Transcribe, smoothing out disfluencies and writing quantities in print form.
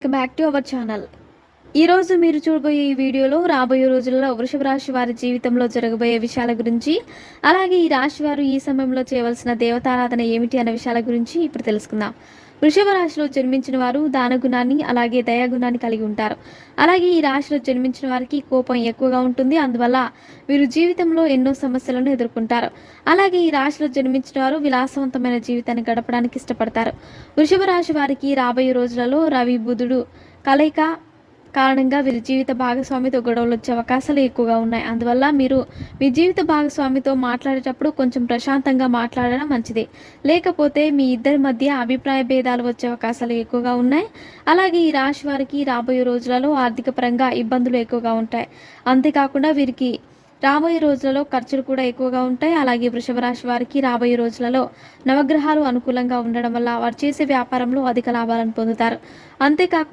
Back to our channel. ఈరోజు మీరు చూడబోయే ఈ వీడియోలో రాబోయే రోజుల్లో వృషభ రాశి వారి జీవితంలో జరగబోయే విషయాల గురించి, అలాగే ఈ రాశి వారు ఈ సమయంలో చేయవలసిన దేవతారాధన ఏమిటి అనే విషయాల గురించి ఇప్పుడు తెలుసుకుందాం. వృషభ రాశిలో జన్మించిన వారు దానగుణాన్ని అలాగే దయాగుణాన్ని కలిగి ఉంటారు. అలాగే ఈ రాశిలో జన్మించిన వారికి కోపం ఎక్కువగా ఉంటుంది. అందువల్ల వీరు జీవితంలో ఎన్నో సమస్యలను ఎదుర్కొంటారు. అలాగే ఈ రాశిలో జన్మించిన వారు విలాసవంతమైన జీవితాన్ని గడపడానికి ఇష్టపడతారు. వృషభ రాశి వారికి రాబోయే రోజులలో రవి బుధుడు కలయిక కారణంగా వీరి జీవిత భాగస్వామితో గొడవలు వచ్చే అవకాశాలు ఎక్కువగా ఉన్నాయి. అందువల్ల మీరు మీ జీవిత భాగస్వామితో మాట్లాడేటప్పుడు కొంచెం ప్రశాంతంగా మాట్లాడడం మంచిది. లేకపోతే మీ ఇద్దరి మధ్య అభిప్రాయ భేదాలు వచ్చే అవకాశాలు ఎక్కువగా ఉన్నాయి. అలాగే ఈ రాశి వారికి రాబోయే రోజులలో ఆర్థిక పరంగా ఇబ్బందులు ఎక్కువగా ఉంటాయి. అంతేకాకుండా వీరికి రాబోయే రోజులలో ఖర్చులు కూడా ఎక్కువగా ఉంటాయి. అలాగే వృషభ రాశి వారికి రాబోయే రోజులలో నవగ్రహాలు అనుకూలంగా ఉండడం వల్ల వారు చేసే వ్యాపారంలో అధిక లాభాలను పొందుతారు. అంతేకాకుండా